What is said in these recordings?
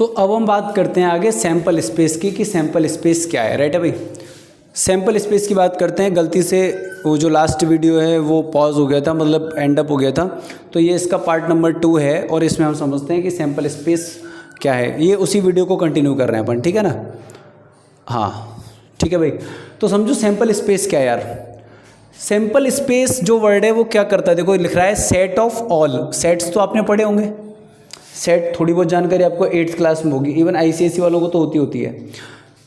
तो अब हम बात करते हैं आगे सैंपल स्पेस की कि सैंपल स्पेस क्या है। राइट है भाई, सैंपल स्पेस की बात करते हैं। गलती से वो जो लास्ट वीडियो है वो पॉज हो गया था, मतलब एंड अप हो गया था, तो ये इसका पार्ट नंबर 2 है और इसमें हम समझते हैं कि सैंपल स्पेस क्या है। ये उसी वीडियो को कंटिन्यू कर रहे हैं अपन, ठीक है ना। हाँ ठीक है भाई, तो समझो सैंपल स्पेस क्या है यार। सैंपल स्पेस जो वर्ड है वो क्या करता है, देखो लिख रहा है सेट ऑफ ऑल। सेट्स तो आपने पढ़े होंगे, सेट थोड़ी बहुत जानकारी आपको 8th क्लास में होगी, इवन ICSE वालों को तो होती है।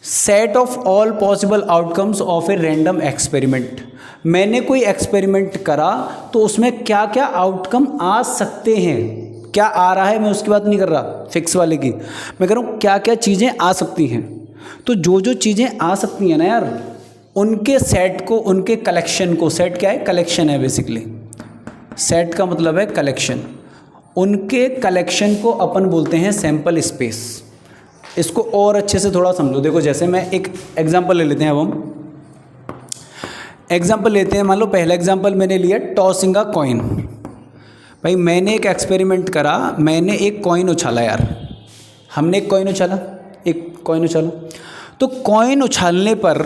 Set of all possible outcomes of a random experiment. मैंने कोई एक्सपेरिमेंट करा तो उसमें क्या क्या आउटकम आ सकते हैं, क्या आ रहा है मैं उसकी बात नहीं कर रहा फिक्स वाले की, मैं कह रहा हूँ क्या क्या चीज़ें आ सकती हैं। तो जो जो चीज़ें आ सकती हैं ना यार, उनके सेट को, उनके कलेक्शन को, सेट क्या है, कलेक्शन है बेसिकली, सेट का मतलब है कलेक्शन, उनके कलेक्शन को अपन बोलते हैं सैंपल स्पेस। इसको और अच्छे से थोड़ा समझो। देखो जैसे मैं एक एग्जांपल ले लेते हैं, अब हम एग्जांपल लेते हैं। मान लो पहला एग्जांपल मैंने लिया टॉसिंग अ कॉइन। भाई मैंने एक एक्सपेरिमेंट करा, मैंने एक कॉइन उछाला यार, हमने एक कॉइन उछाला, एक कॉइन उछाला। तो कॉइन उछालने पर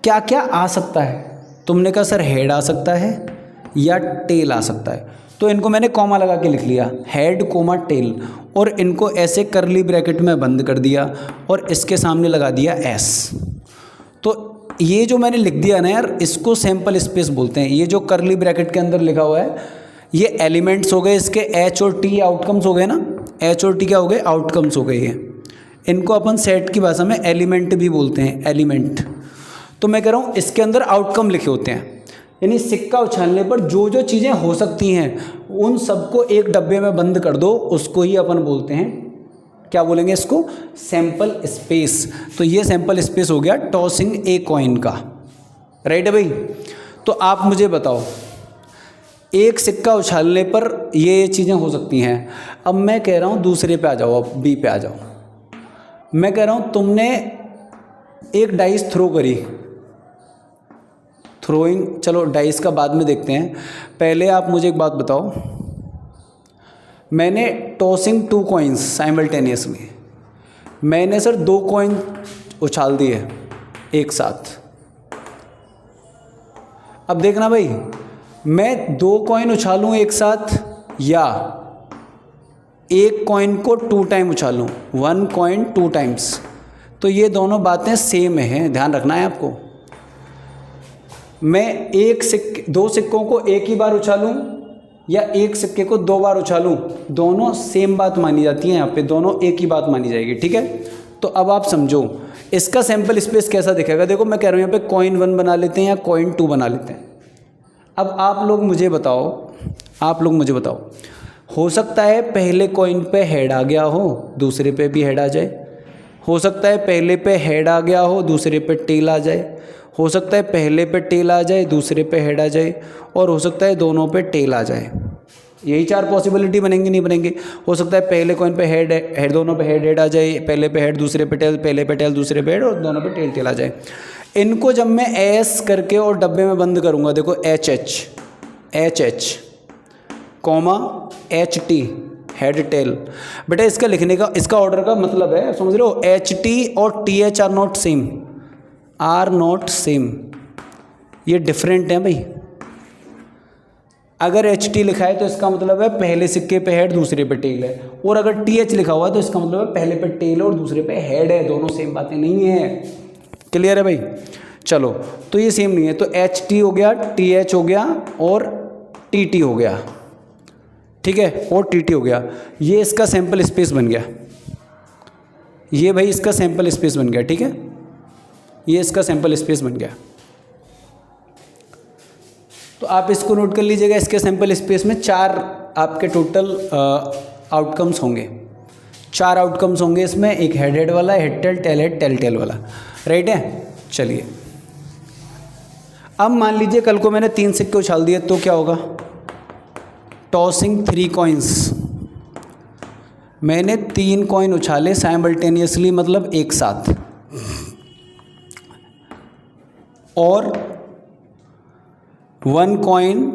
क्या क्या आ सकता है, तुमने कहा सर हेड आ सकता है या टेल आ सकता है, तो इनको मैंने कॉमा लगा के लिख लिया, हेड कोमा टेल, और इनको ऐसे करली ब्रैकेट में बंद कर दिया और इसके सामने लगा दिया एस। तो ये जो मैंने लिख दिया ना यार, इसको सैंपल स्पेस बोलते हैं। ये जो करली ब्रैकेट के अंदर लिखा हुआ है ये एलिमेंट्स हो गए, इसके एच और टी आउटकम्स हो गए ना, एच और टी क्या हो गए, आउटकम्स हो गए ये। इनको अपन सेट की भाषा में एलिमेंट भी बोलते हैं, एलिमेंट। तो मैं कह रहा हूँ इसके अंदर आउटकम लिखे होते हैं, यानी सिक्का उछालने पर जो जो चीज़ें हो सकती हैं उन सबको एक डब्बे में बंद कर दो, उसको ही अपन बोलते हैं, क्या बोलेंगे इसको, सैंपल स्पेस। तो ये सैंपल स्पेस हो गया टॉसिंग ए कॉइन का। राइट है भाई, तो आप मुझे बताओ एक सिक्का उछालने पर ये चीज़ें हो सकती हैं। अब मैं कह रहा हूँ दूसरे पे आ जाओ, अब बी पे आ जाओ। मैं कह रहा हूँ तुमने एक डाइस थ्रो करी, थ्रोइंग, चलो डाइस का बाद में देखते हैं, पहले आप मुझे एक बात बताओ, मैंने टॉसिंग 2 कॉइन्स साइमल्टेनियसली, मैंने सर 2 कॉइन उछाल दिए एक साथ। अब देखना भाई, मैं 2 कॉइन उछालूं एक साथ या एक कॉइन को 2 टाइम उछालूं, 1 कॉइन 2 टाइम्स, तो ये दोनों बातें सेम हैं, ध्यान रखना है आपको। मैं 2 सिक्कों को एक ही बार उछालूं या एक सिक्के को 2 बार उछालूं, दोनों सेम बात मानी जाती है, यहाँ पे दोनों एक ही बात मानी जाएगी, ठीक है। तो अब आप समझो इसका सैंपल स्पेस कैसा दिखेगा। देखो मैं कह रहा हूँ यहाँ पे कॉइन 1 बना लेते हैं या कॉइन 2 बना लेते हैं। अब आप लोग मुझे बताओ, हो सकता है पहले कॉइन पे हेड आ गया हो, दूसरे पे भी हेड आ जाए, हो सकता है पहले पे हेड आ गया हो, दूसरे पे टेल आ जाए, हो सकता है पहले पे टेल आ जाए, दूसरे पे हेड आ जाए, और हो सकता है दोनों पे टेल आ जाए। यही 4 पॉसिबिलिटी बनेंगे, नहीं बनेंगे। हो सकता है पहले कॉइन पे हेड दोनों पे हेड आ जाए, पहले पे हेड दूसरे पे टेल, पहले पे टेल दूसरे पे हेड, और दोनों पे टेल आ जाए। इनको जब मैं एस करके और डब्बे में बंद करूँगा, देखो H comma HT head tail. बेटा इसका लिखने का, इसका ऑर्डर का मतलब है, समझ रहे हो, HT और TH आर नॉट सेम, ये डिफरेंट है भाई। अगर HT लिखा है तो इसका मतलब है पहले सिक्के पे हेड दूसरे पे टेल है, और अगर TH लिखा हुआ है तो इसका मतलब है पहले पे टेल और दूसरे पे हेड है, दोनों सेम बातें नहीं है। क्लियर है भाई, चलो तो ये सेम नहीं है, तो HT हो गया, TH हो गया और TT हो गया, ठीक है, और TT हो गया। ये इसका सैंपल स्पेस बन गया, ये भाई इसका सैंपल स्पेस बन गया, ठीक है, ये इसका सैंपल स्पेस बन गया। तो आप इसको नोट कर लीजिएगा, इसके सैंपल स्पेस में 4 आपके टोटल आउटकम्स होंगे, 4 आउटकम्स होंगे इसमें, एक हेड वाला, हेड टेल टेल वाला। राइट है, चलिए अब मान लीजिए कल को मैंने 3 सिक्के उछाल दिए, तो क्या होगा, टॉसिंग 3 कॉइन्स, मैंने 3 कॉइन उछाले साइमल्टेनियसली, मतलब एक साथ, और 1 कॉइन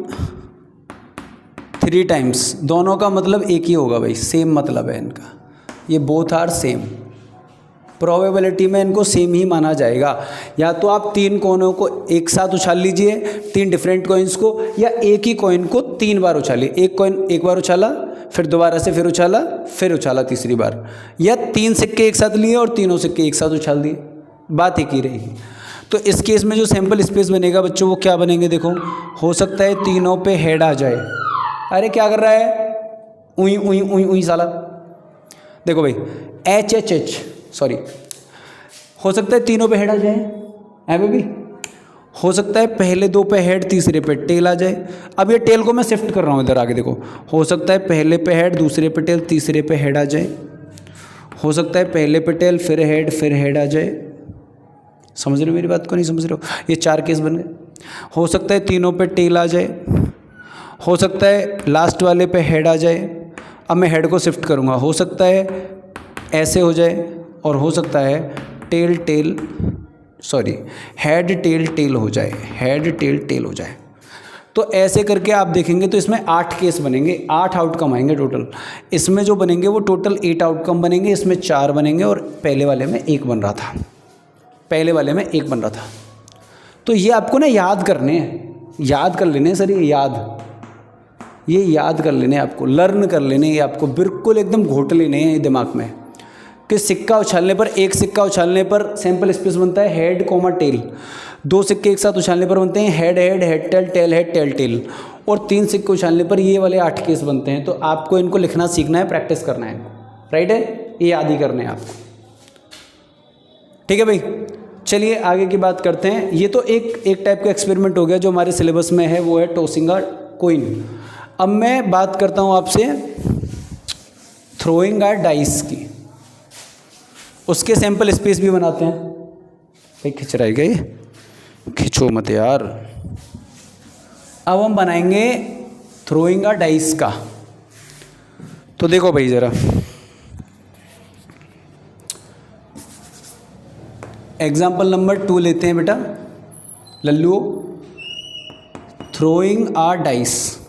3 टाइम्स, दोनों का मतलब एक ही होगा भाई, सेम मतलब है इनका, ये बोथ आर सेम। प्रोबेबिलिटी में इनको सेम ही माना जाएगा। या तो आप 3 कोनों को एक साथ उछाल लीजिए, 3 डिफरेंट कॉइन्स को, या एक ही कॉइन को 3 बार उछालिए। एक कॉइन एक बार उछाला, फिर दोबारा से फिर उछाला तीसरी बार, या 3 सिक्के एक साथ लिए और तीनों सिक्के एक साथ उछाल दिए, बात एक ही रहेगी। तो इस केस में जो सैंपल स्पेस बनेगा बच्चों वो क्या बनेंगे देखो, हो सकता है तीनों पे हेड आ जाए। अरे क्या कर रहा है, उई उई उई उई साला। देखो भाई HHH सॉरी, हो सकता है तीनों पे हेड आ जाए, है बेबी। हो सकता है पहले 2 पे हेड, तीसरे पे टेल आ जाए। अब ये टेल को मैं शिफ्ट कर रहा हूँ इधर आगे, देखो हो सकता है पहले पे हेड, दूसरे पे टेल, तीसरे पे हेड आ जाए। हो सकता है पहले पे टेल, फिर हेड आ जाए। समझ रहे हो मेरी बात को, नहीं समझ रहे हो? ये 4 केस बन गए। हो सकता है तीनों पे टेल आ जाए, हो सकता है लास्ट वाले पे हेड आ जाए। अब मैं हेड को शिफ्ट करूँगा, हो सकता है ऐसे हो जाए, और हो सकता है हेड टेल टेल हो जाए, हेड टेल टेल हो जाए। तो ऐसे करके आप देखेंगे तो इसमें 8 केस बनेंगे, 8 आउटकम आएंगे टोटल। इसमें जो बनेंगे वो टोटल 8 आउटकम बनेंगे, इसमें 4 बनेंगे और पहले वाले में 1 बन रहा था, पहले वाले में 1 बन रहा था। तो ये आपको ना याद करने हैं, याद कर लेने सर, ये याद कर लेने आपको, लर्न कर लेने, ये आपको बिल्कुल एकदम घोट लेने हैं दिमाग में कि सिक्का उछालने पर, एक सिक्का उछालने पर सैंपल स्पेस बनता है हेड कोमा टेल। 2 सिक्के एक साथ उछालने पर बनते हैं हेड टेल टेल टेल। और 3 सिक्के उछालने पर ये वाले 8 केस बनते हैं। तो आपको इनको लिखना सीखना है, प्रैक्टिस करना है, राइट है, ये याद ही करने हैं आपको। ठीक है भाई, चलिए आगे की बात करते हैं। ये तो एक टाइप का एक्सपेरिमेंट हो गया जो हमारे सिलेबस में है, वो है टॉसिंग अ कॉइन। अब मैं बात करता हूँ आपसे थ्रोइंग अ डाइस की, उसके सैंपल स्पेस भी बनाते हैं। भाई खिंच रहा है क्या ये, खिंचो मत यार। अब हम बनाएंगे थ्रोइंग अ डाइस का। तो देखो भाई ज़रा, एग्जाम्पल नंबर 2 लेते हैं बेटा, लल्लू। थ्रोइंग अ डाइस,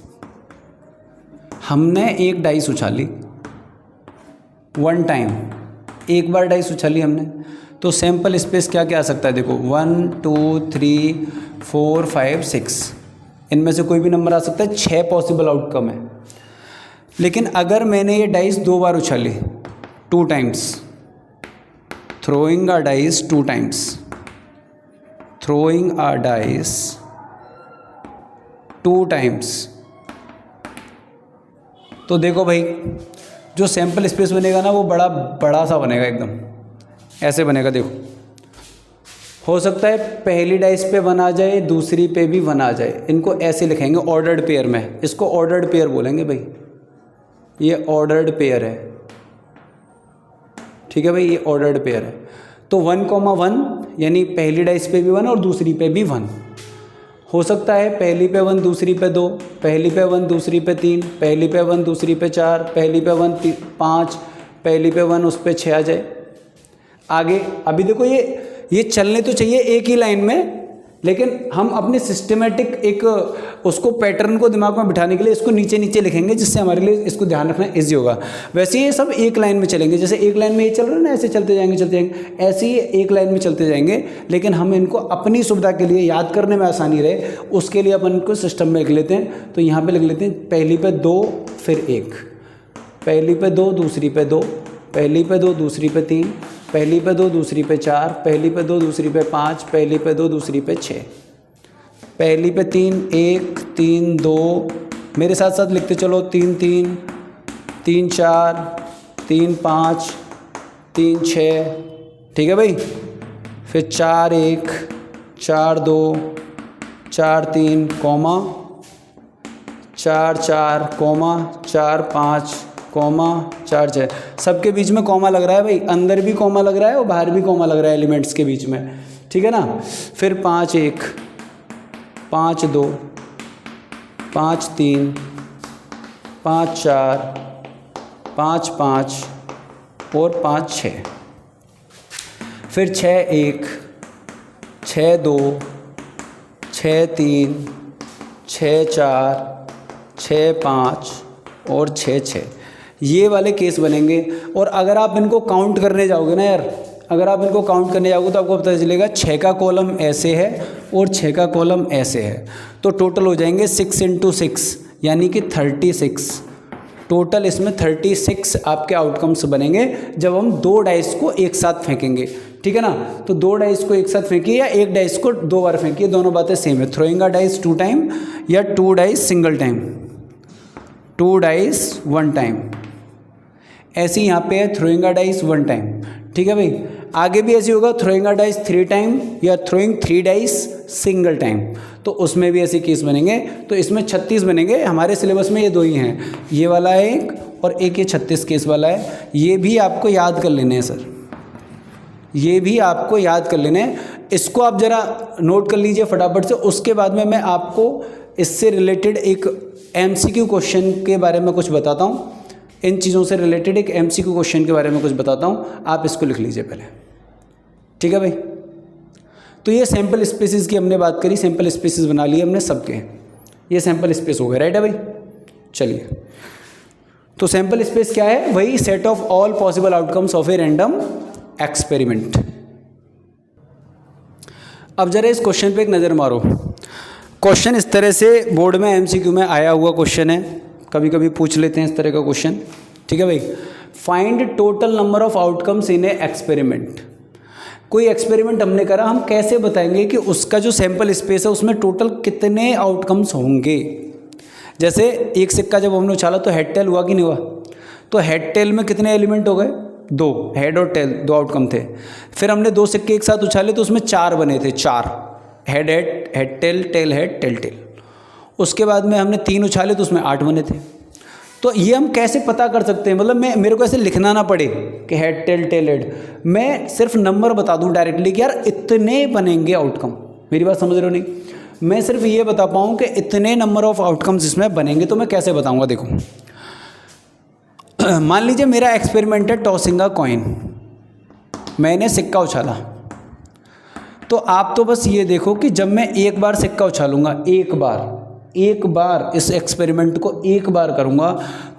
हमने एक डाइस उछाली, 1 टाइम, एक बार डाइस उछाली हमने। तो सैंपल स्पेस क्या क्या आ सकता है देखो, 1 2 3 4 5 6, इनमें से कोई भी नंबर आ सकता है। 6 पॉसिबल आउटकम है। लेकिन अगर मैंने ये डाइस 2 बार उछाली, 2 times, throwing a dice 2 times, throwing a dice 2 times, तो देखो भाई जो सैंपल स्पेस बनेगा ना वो बड़ा सा बनेगा, एकदम ऐसे बनेगा। देखो हो सकता है पहली डाइस पे 1 आ जाए, दूसरी पे भी 1 आ जाए। इनको ऐसे लिखेंगे ऑर्डर्ड पेयर में, इसको ऑर्डर्ड पेयर बोलेंगे भाई, ये ऑर्डर्ड पेयर है। ठीक है भाई, ये ऑर्डर्ड पेयर है। तो 1,1 यानी पहली डाइस पे भी 1 और दूसरी पे भी 1। हो सकता है पहली पे 1, दूसरी पे 2, पहली पे 1, दूसरी पे 3, पहली पे 1, दूसरी पे 4, पहली पे 1 5, पहली पे 1 उस पे 6 आ जाए। आगे अभी देखो ये चलने तो चाहिए एक ही लाइन में, लेकिन हम अपने सिस्टमेटिक एक उसको पैटर्न को दिमाग में बिठाने के लिए इसको नीचे नीचे लिखेंगे, जिससे हमारे लिए इसको ध्यान रखना ईजी होगा। वैसे ये सब एक लाइन में चलेंगे, जैसे एक लाइन में ये चल रहा है ना, ऐसे चलते जाएंगे, ऐसे ही एक लाइन में चलते जाएंगे। लेकिन हम इनको अपनी सुविधा के लिए, याद करने में आसानी रहे, उसके लिए अपन इनको सिस्टम में लिख लेते हैं। तो यहाँ पर लिख लेते हैं पहली पे 2 फिर 1, पहली पे 2 दूसरी पे 2, पहली पे 2 दूसरी पे 3, पहली पे 2 दूसरी पे 4, पहली पे 2 दूसरी पे 5, पहली पे 2 दूसरी पे 6, पहली पे 3 1 3 2, मेरे साथ साथ लिखते चलो 3 3 3 4 3 5 3 6। ठीक है भाई, फिर 4 1 4 2 4 3 कॉमा 4 4 कॉमा 4 5 कॉमा 4 6, सबके बीच में कॉमा लग रहा है भाई, अंदर भी कॉमा लग रहा है और बाहर भी कॉमा लग रहा है एलिमेंट्स के बीच में। ठीक है ना। फिर 5 1 5 2 5 3 5 4 5 5 और 5 6, फिर 6 1 6 2 6 3 6 4 6 5 और 6 6। ये वाले केस बनेंगे। और अगर आप इनको काउंट करने जाओगे ना यार, अगर आप इनको काउंट करने जाओगे तो आपको पता चलेगा 6 का कॉलम ऐसे है और 6 का कॉलम ऐसे है, तो टोटल हो जाएंगे 6 × 6 यानी कि 36। टोटल इसमें 36 आपके आउटकम्स बनेंगे जब हम 2 डाइस को एक साथ फेंकेंगे, ठीक है ना। तो 2 डाइस को एक साथ फेंकिए या 1 डाइस को 2 बार फेंकिए, दोनों बातें सेम है। थ्रोइंग अ डाइस 2 टाइम या 2 dice single time, 2 dice 1 time. ऐसे ही यहाँ पे है थ्रोइंग अ डाइस 1 टाइम, ठीक है भाई। आगे भी ऐसे होगा थ्रोइंग अ डाइस 3 टाइम या थ्रोइंग 3 डाइस सिंगल टाइम, तो उसमें भी ऐसे केस बनेंगे। तो इसमें 36 बनेंगे। हमारे सिलेबस में ये 2 ही हैं, ये वाला है एक और एक ये 36 केस वाला है। ये भी आपको याद कर लेने हैं सर, ये भी आपको याद कर लेने हैं। इसको आप ज़रा नोट कर लीजिए फटाफट से। उसके बाद में मैं आपको इससे रिलेटेड एक MCQ क्वेश्चन के बारे में कुछ बताता हूँ। इन चीज़ों से रिलेटेड एक MCQ क्वेश्चन के बारे में कुछ बताता हूँ, आप इसको लिख लीजिए पहले, ठीक है भाई। तो ये सैम्पल स्पेसिस की हमने बात करी, सैम्पल स्पेसिस बना लिए हमने सबके, ये सैम्पल स्पेस हो गए, राइट है भाई। चलिए, तो सैम्पल स्पेस क्या है? वही set of all possible outcomes of a random experiment. अब जरा इस क्वेश्चन पे एक नज़र मारो। क्वेश्चन इस तरह से बोर्ड में MCQ में आया हुआ क्वेश्चन है, कभी कभी पूछ लेते हैं इस तरह का क्वेश्चन, ठीक है भाई। Find total number of outcomes in A experiment. कोई एक्सपेरिमेंट हमने करा, हम कैसे बताएंगे कि उसका जो सैंपल स्पेस है उसमें टोटल कितने आउटकम्स होंगे। जैसे एक सिक्का जब हमने उछाला तो हेड टेल हुआ कि नहीं हुआ, तो हेड टेल में कितने एलिमेंट हो गए? 2, हेड और टेल 2 आउटकम थे। फिर हमने 2 सिक्के एक साथ उछाले तो उसमें 4 बने थे, 4 head head, head tail, tail head, tail tail. उसके बाद में हमने 3 उछाले तो उसमें 8 बने थे। तो ये हम कैसे पता कर सकते हैं? मतलब मेरे को ऐसे लिखना ना पड़े कि हेड टेल टेल हेड, मैं सिर्फ नंबर बता दूं डायरेक्टली कि यार इतने बनेंगे आउटकम। मेरी बात समझ रहे हो नहीं? मैं सिर्फ ये बता पाऊँ कि इतने नंबर ऑफ आउटकम्स इसमें बनेंगे, तो मैं कैसे बताऊंगा? देखो, मान लीजिए मेरा एक्सपेरिमेंट है टॉसिंग अ कॉइन, मैंने सिक्का उछाला। तो आप तो बस ये देखो कि जब मैं एक बार सिक्का उछालूंगा, एक बार इस एक्सपेरिमेंट को एक बार करूंगा,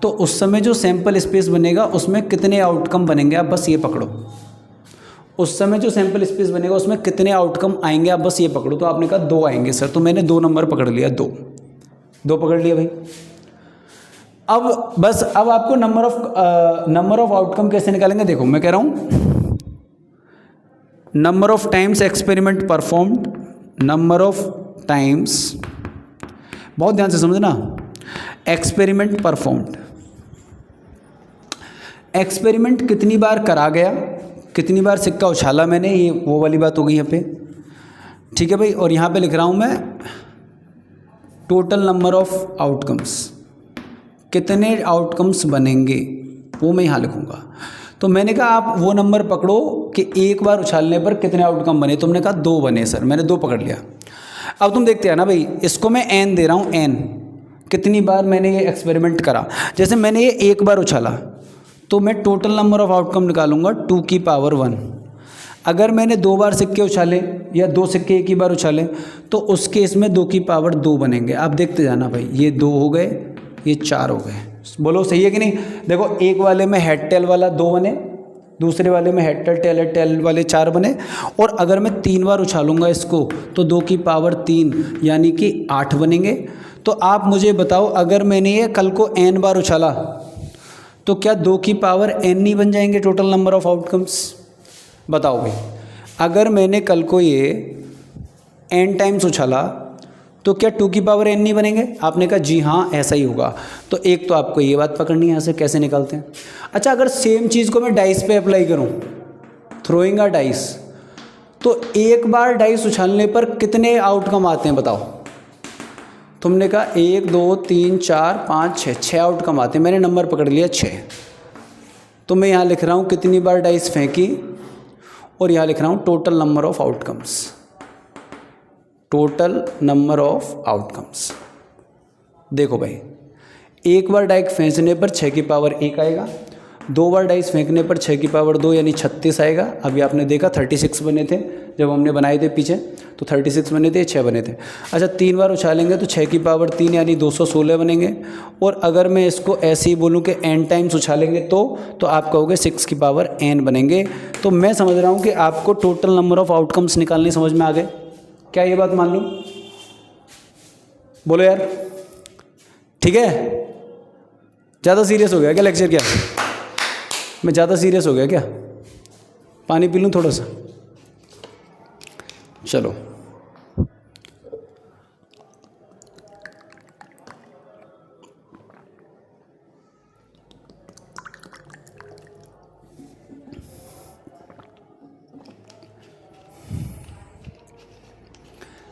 तो उस समय जो सैंपल स्पेस बनेगा उसमें कितने आउटकम बनेंगे, आप बस ये पकड़ो। उस समय जो सैंपल स्पेस बनेगा उसमें कितने आउटकम आएंगे, आप बस ये पकड़ो। तो आपने कहा 2 आएंगे सर, तो मैंने 2 नंबर पकड़ लिया, 2 पकड़ लिया भाई। अब आपको नंबर ऑफ आउटकम कैसे निकालेंगे? देखो, मैं कह रहा हूं number of times experiment performed, number of times, बहुत ध्यान से समझना, एक्सपेरिमेंट परफॉर्म्ड, एक्सपेरिमेंट कितनी बार करा गया, कितनी बार सिक्का उछाला मैंने, ये वो वाली बात हो गई यहाँ पे, ठीक है भाई। और यहाँ पे लिख रहा हूँ मैं टोटल नंबर ऑफ आउटकम्स, कितने आउटकम्स बनेंगे वो मैं यहाँ लिखूँगा। तो मैंने कहा आप वो नंबर पकड़ो कि एक बार उछालने पर कितने आउटकम बने। तुमने कहा 2 बने सर, मैंने 2 पकड़ लिया। अब तुम देखते हैं ना भाई, इसको मैं n दे रहा हूँ, n कितनी बार मैंने ये एक्सपेरिमेंट करा। जैसे मैंने ये एक बार उछाला तो मैं टोटल नंबर ऑफ आउटकम निकालूंगा 2 की पावर 1। अगर मैंने 2 बार सिक्के उछाले या 2 सिक्के एक ही बार उछाले तो उस केस में 2 की पावर 2 बनेंगे। आप देखते जाना भाई, ये 2 हो गए, ये 4 हो गए। बोलो सही है कि नहीं? देखो, एक वाले में हेड टेल वाला 2 बने, दूसरे वाले में हेड टेल टेल वाले 4 बने। और अगर मैं 3 बार उछालूंगा इसको तो 2 की पावर 3 यानी कि 8 बनेंगे। तो आप मुझे बताओ, अगर मैंने ये कल को n बार उछाला तो क्या 2 की पावर n नहीं बन जाएंगे टोटल नंबर ऑफ आउटकम्स? बताओ भाई, अगर मैंने कल को ये n टाइम्स उछाला तो क्या 2 की पावर n नहीं बनेंगे? आपने कहा जी हाँ, ऐसा ही होगा। तो एक तो आपको ये बात पकड़नी है, यहाँ से कैसे निकालते हैं। अच्छा, अगर सेम चीज़ को मैं डाइस पे अप्लाई करूँ, थ्रोइंग अ डाइस, तो एक बार डाइस उछालने पर कितने आउटकम आते हैं बताओ? तुमने कहा 1 2 3 4 5 6 आउटकम आते हैं, मैंने नंबर पकड़ लिया 6। तो मैं यहाँ लिख रहा हूँ कितनी बार डाइस फेंकी और यहाँ लिख रहा हूँ total number of outcomes, total number of outcomes. देखो भाई, एक बार डाइस फेंकने पर 6 की पावर 1 आएगा, 2 बार डाइस फेंकने पर 6 की पावर 2 यानी 36 आएगा। अभी आपने देखा 36 बने थे जब हमने बनाए थे पीछे, तो 36 बने थे, 6 बने थे। अच्छा 3 बार उछालेंगे तो 6 की पावर 3 यानी 216 बनेंगे। और अगर मैं इसको ऐसे ही बोलूँ कि n टाइम्स उछालेंगे तो आप कहोगे 6 की पावर n बनेंगे। तो मैं समझ रहा हूँ कि आपको टोटल नंबर ऑफ आउटकम्स निकालने समझ में आ गए। क्या ये बात मान लूँ? बोलो यार, ठीक है? ज़्यादा सीरियस हो गया क्या लेक्चर? क्या मैं ज़्यादा सीरियस हो गया क्या? पानी पी लूँ थोड़ा सा? चलो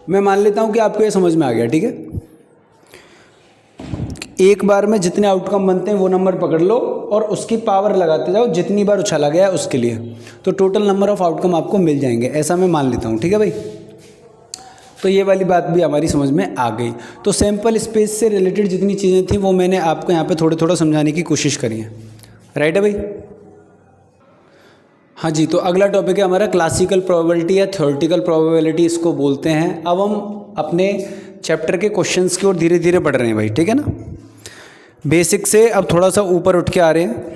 मैं मान लेता हूँ कि आपको ये समझ में आ गया, ठीक है? एक बार में जितने आउटकम बनते हैं वो नंबर पकड़ लो और उसकी पावर लगाते जाओ जितनी बार उछाला गया उसके लिए, तो टोटल नंबर ऑफ आउटकम आपको मिल जाएंगे, ऐसा मैं मान लेता हूँ, ठीक है भाई? तो ये वाली बात भी हमारी समझ में आ गई। तो सैंपल स्पेस से रिलेटेड जितनी चीज़ें थी वो मैंने आपको यहाँ पे थोड़ा समझाने की कोशिश करी है, राइट है भाई? हाँ जी, तो अगला टॉपिक है हमारा क्लासिकल प्रोबेबिलिटी या थ्योरेटिकल प्रोबेबिलिटी इसको बोलते हैं। अब हम अपने चैप्टर के क्वेश्चंस की ओर धीरे धीरे बढ़ रहे हैं भाई, ठीक है ना? बेसिक से अब थोड़ा सा ऊपर उठ के आ रहे हैं।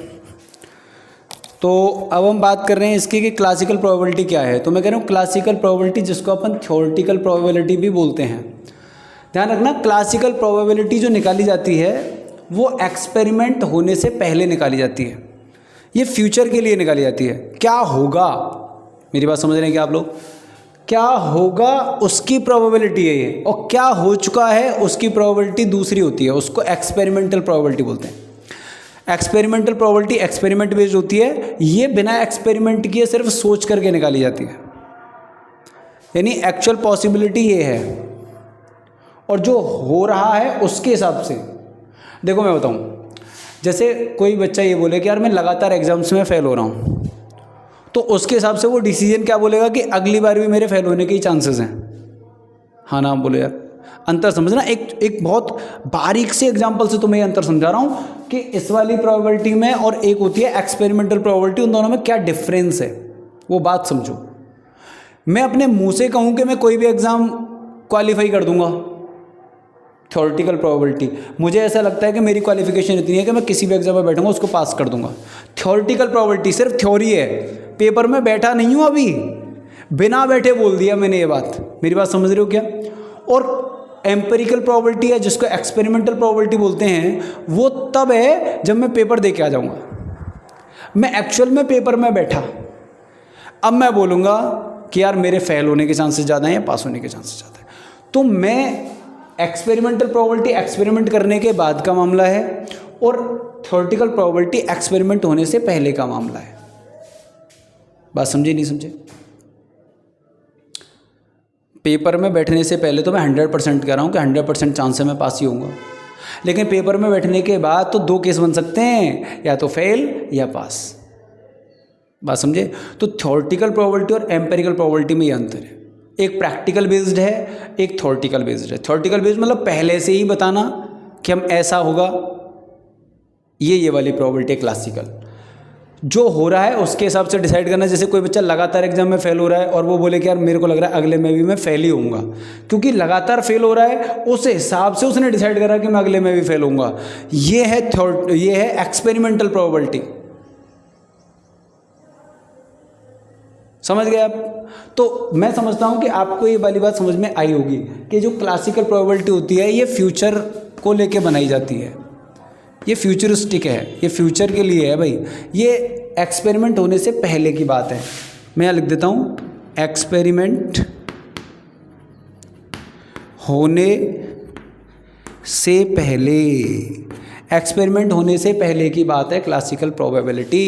तो अब हम बात कर रहे हैं इसकी कि क्लासिकल प्रोबेबिलिटी क्या है। तो मैं कह रहा हूँ क्लासिकल प्रोबेबिलिटी जिसको अपन थ्योरेटिकल प्रोबेबिलिटी भी बोलते हैं। ध्यान रखना, क्लासिकल प्रोबेबिलिटी जो निकाली जाती है वो एक्सपेरिमेंट होने से पहले निकाली जाती है, ये फ्यूचर के लिए निकाली जाती है। क्या होगा, मेरी बात समझ रहे हैं क्या आप लोग? क्या होगा उसकी प्रोबेबिलिटी है ये, और क्या हो चुका है उसकी प्रोबेबिलिटी दूसरी होती है, उसको एक्सपेरिमेंटल प्रोबेबिलिटी बोलते हैं। एक्सपेरिमेंटल प्रोबेबिलिटी एक्सपेरिमेंट बेस्ड होती है, ये बिना एक्सपेरिमेंट किए सिर्फ सोच करके निकाली जाती है, यानी एक्चुअल पॉसिबिलिटी ये है और जो हो रहा है उसके हिसाब से। देखो मैं बताऊं, जैसे कोई बच्चा ये बोले कि यार मैं लगातार एग्जाम्स में फेल हो रहा हूँ, तो उसके हिसाब से वो डिसीजन क्या बोलेगा कि अगली बार भी मेरे फेल होने के ही चांसेस हैं। हाँ ना, बोलो यार, अंतर समझना। एक बहुत बारीक से एग्जांपल से तुम्हें अंतर समझा रहा हूँ कि इस वाली प्रोबेबिलिटी में और एक होती है एक्सपेरिमेंटल प्रोबेबिलिटी, उन दोनों में क्या डिफरेंस है वो बात समझो। मैं अपने मुंह से कहूँ कि मैं कोई भी एग्ज़ाम क्वालिफाई कर दूंगा, थ्योरेटिकल प्रोबेबिलिटी, मुझे ऐसा लगता है कि मेरी क्वालिफिकेशन इतनी है कि मैं किसी भी एग्जाम में बैठूंगा उसको पास कर दूंगा। थ्योरेटिकल प्रोबेबिलिटी सिर्फ थ्योरी है, पेपर में बैठा नहीं हूँ, अभी बिना बैठे बोल दिया मैंने ये बात। मेरी बात समझ रहे हो क्या? और एम्पेरिकल प्रोबेबिलिटी है जिसको एक्सपेरिमेंटल प्रोबेबिलिटी बोलते हैं, वो तब है जब मैं पेपर दे के आ जाऊँगा, मैं एक्चुअल में पेपर में बैठा, अब मैं बोलूँगा कि यार मेरे फेल होने के चांसेस ज़्यादा हैं या पास होने के चांसेस ज़्यादा हैं। तो मैं एक्सपेरिमेंटल प्रोबेबिलिटी एक्सपेरिमेंट करने के बाद का मामला है और थ्योरेटिकल प्रोबेबिलिटी एक्सपेरिमेंट होने से पहले का मामला है। बात समझे नहीं समझे? पेपर में बैठने से पहले तो मैं 100% कह रहा हूँ कि 100% चांस है मैं पास ही होऊंगा, लेकिन पेपर में बैठने के बाद तो 2 केस बन सकते हैं, या तो फेल या पास। बात समझे? तो थ्योरेटिकल प्रोबेबिलिटी और एम्पेरिकल प्रोबेबिलिटी में ये अंतर है, एक प्रैक्टिकल बेस्ड है, एक थ्योरेटिकल बेस्ड है। थ्योरेटिकल बेस्ड मतलब पहले से ही बताना कि हम ऐसा होगा, ये वाली प्रोबेबिलिटी है क्लासिकल। जो हो रहा है उसके हिसाब से डिसाइड करना। जैसे कोई बच्चा लगातार एग्जाम में फेल हो रहा है और वो बोले कि यार मेरे को लग रहा है अगले में भी मैं फेल ही होऊंगा, क्योंकि लगातार फेल हो रहा है उस हिसाब से उसने डिसाइड करा कि मैं अगले में भी फेल होऊंगा। ये है एक्सपेरिमेंटल प्रोबेबिलिटी। समझ गए आप? तो मैं समझता हूं कि आपको ये वाली बात समझ में आई होगी कि जो क्लासिकल प्रोबेबिलिटी होती है ये फ्यूचर को लेके बनाई जाती है, ये फ्यूचरिस्टिक है, ये फ्यूचर के लिए है भाई, ये एक्सपेरिमेंट होने से पहले की बात है। मैं यहाँ लिख देता हूँ, एक्सपेरिमेंट होने से पहले, एक्सपेरिमेंट होने से पहले की बात है क्लासिकल प्रोबेबिलिटी।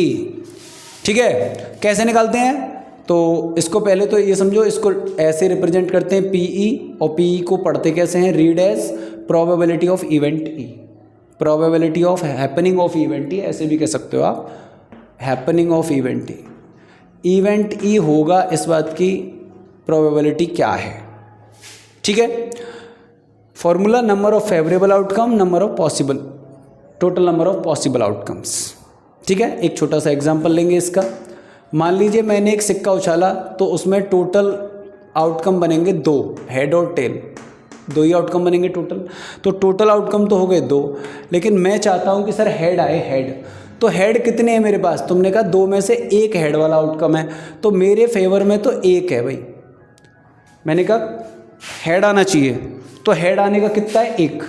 ठीक है, कैसे निकालते हैं? तो इसको पहले तो ये समझो, इसको ऐसे रिप्रेजेंट करते हैं पीई, और पीई को पढ़ते कैसे हैं? Read as probability of event E, probability of happening of event E, ऐसे भी कह सकते हो आप, happening of event E. Event E होगा, इस बात की प्रोबेबिलिटी क्या है। ठीक है, formula number of favourable outcome, number of possible, total number of possible outcomes. ठीक है, एक छोटा सा एग्जांपल लेंगे इसका। मान लीजिए मैंने एक सिक्का उछाला तो उसमें टोटल आउटकम बनेंगे 2, हेड और टेल, 2 ही आउटकम बनेंगे टोटल। तो टोटल आउटकम तो हो गए 2, लेकिन मैं चाहता हूँ कि सर हेड आए, हेड। तो हेड कितने हैं मेरे पास? तुमने कहा 2 में से 1 हेड वाला आउटकम है, तो मेरे फेवर में तो 1 है भाई। मैंने कहा हेड आना चाहिए, तो हेड आने का कितना है? 1।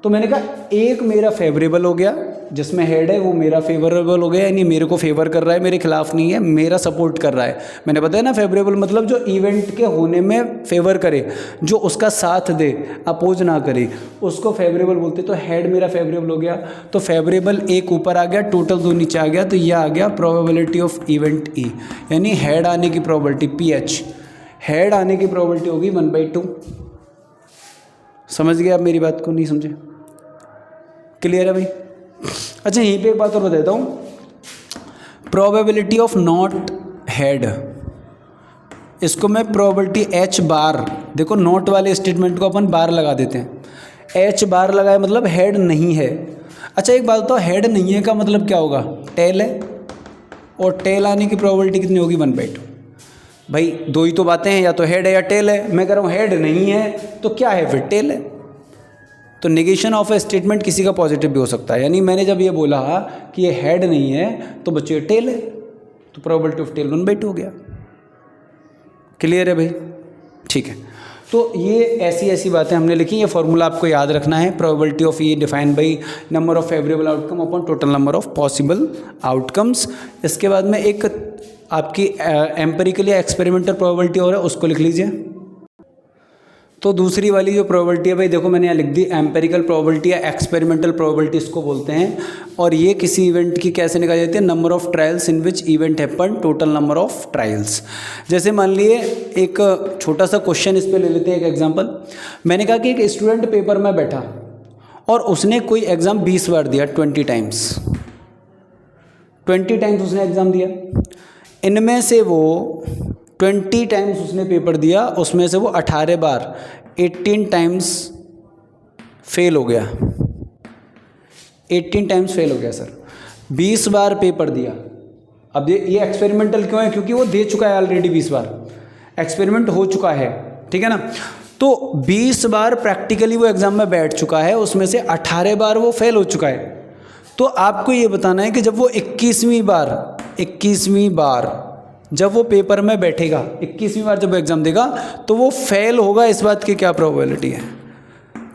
तो मैंने कहा 1 मेरा फेवरेबल हो गया, जिसमें हेड है वो मेरा फेवरेबल हो गया, यानी मेरे को फेवर कर रहा है, मेरे खिलाफ नहीं है, मेरा सपोर्ट कर रहा है। मैंने बताया ना फेवरेबल मतलब जो इवेंट के होने में फेवर करे, जो उसका साथ दे, अपोज ना करे, उसको फेवरेबल बोलते। तो हेड मेरा फेवरेबल हो गया, तो फेवरेबल 1 ऊपर आ गया, टोटल 2 नीचे आ गया, तो यह आ गया प्रोबेबिलिटी ऑफ इवेंट ई, यानी हेड आने की प्रोबेबिलिटी PH, हेड आने की प्रोबेबिलिटी होगी 1/2। समझ गए आप मेरी बात को? नहीं समझे? क्लियर है भाई? अच्छा, यहीं पे एक बात और बताता हूँ, प्रोबेबिलिटी ऑफ नॉट हेड, इसको मैं प्रोबेबिलिटी H बार, देखो नॉट वाले स्टेटमेंट को अपन बार लगा देते हैं, H बार लगाए मतलब हेड नहीं है। अच्छा एक बात बताओ, हेड नहीं है का मतलब क्या होगा? टेल है, और टेल आने की प्रोबेबिलिटी कितनी होगी? 1/2। भाई 2 ही तो बातें हैं, या तो हेड है या टेल है। मैं कह रहा हूँ हेड नहीं है तो क्या है फिर? टेल है। तो नेगेशन ऑफ ए स्टेटमेंट किसी का पॉजिटिव भी हो सकता है, यानी मैंने जब ये बोला कि ये हेड नहीं है तो बच्चे टेल है, तो प्रोबेबिलिटी ऑफ टेल 1/2 हो गया। क्लियर है भाई? ठीक है, तो ये ऐसी बातें हमने लिखी, ये फॉर्मूला आपको याद रखना है। Probability of E defined by number of favourable outcome upon total number of possible outcomes. इसके बाद में एक आपकी एम्पेरिकल या एक्सपेरिमेंटल प्रोबेबिलिटी और है, उसको लिख लीजिए। तो दूसरी वाली जो प्रोबेबिलिटी है भाई, देखो मैंने यहाँ लिख दी, एम्पेरिकल प्रोबेबिलिटी या एक्सपेरिमेंटल प्रोबेबिलिटी इसको बोलते हैं। और ये किसी इवेंट की कैसे निकाली जाती है? Number of trials in which event happen, total number of trials. जैसे मान लिए एक छोटा सा क्वेश्चन इस पर ले लेते हैं, एक एग्जाम्पल। मैंने कहा कि एक स्टूडेंट पेपर में बैठा और उसने कोई एग्ज़ाम 20 बार दिया, 20 टाइम्स, 20 टाइम्स उसने एग्ज़ाम दिया। इनमें से वो 20 टाइम्स उसने पेपर दिया, उसमें से वो 18 बार 18 टाइम्स फेल हो गया। 18 टाइम्स फेल हो गया सर। 20 बार पेपर दिया। अब ये एक्सपेरिमेंटल क्यों है? क्योंकि वो दे चुका है ऑलरेडी 20 बार, एक्सपेरिमेंट हो चुका है, ठीक है ना। तो 20 बार प्रैक्टिकली वो एग्ज़ाम में बैठ चुका है, उसमें से 18 बार वो फेल हो चुका है। तो आपको ये बताना है कि जब वो 21वीं बार जब वो पेपर में बैठेगा, 21वीं बार जब वो एग्ज़ाम देगा, तो वो फेल होगा, इस बात की क्या प्रोबेबिलिटी है?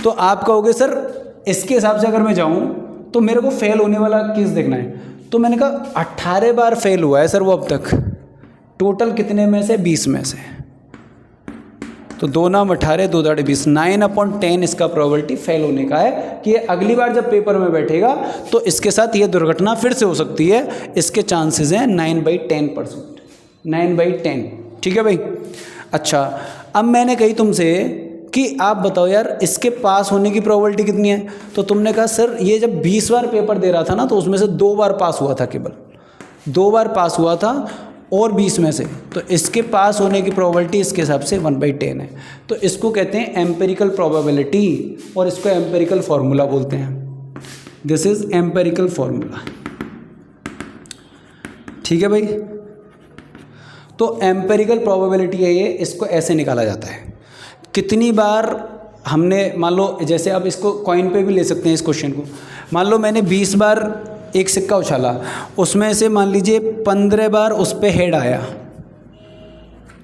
तो आप कहोगे सर इसके हिसाब से अगर मैं जाऊं तो मेरे को फेल होने वाला केस देखना है। तो मैंने कहा 18 बार फेल हुआ है सर वो अब तक, टोटल कितने में से? 20 में से। तो 2 नाम 18, 2 दाढ़े 20, 9/10 इसका प्रोबेबिलिटी फेल होने का है कि ये अगली बार जब पेपर में बैठेगा तो इसके साथ ये दुर्घटना फिर से हो सकती है। इसके चांसेस हैं 9/10%, 9/10, ठीक है भाई। अच्छा, अब मैंने कही तुमसे कि आप बताओ यार इसके पास होने की प्रोबेबिलिटी कितनी है? तो तुमने कहा सर ये जब 20 बार पेपर दे रहा था ना, तो उसमें से 2 बार पास हुआ था, केवल 2 बार पास हुआ था, और 20 में से, तो इसके पास होने की प्रोबेबिलिटी इसके हिसाब से 1/10 है। तो इसको कहते हैं एम्पेरिकल प्रोबेबिलिटी, और इसको एम्पेरिकल फार्मूला बोलते हैं। दिस इज एम्पेरिकल फार्मूला, ठीक है भाई। तो एम्पेरिकल प्रोबेबिलिटी है ये, इसको ऐसे निकाला जाता है। कितनी बार हमने, मान लो जैसे आप इसको कॉइन पे भी ले सकते हैं इस क्वेश्चन को। मान लो मैंने 20 बार एक सिक्का उछाला, उसमें से मान लीजिए 15 बार उस पे हेड आया,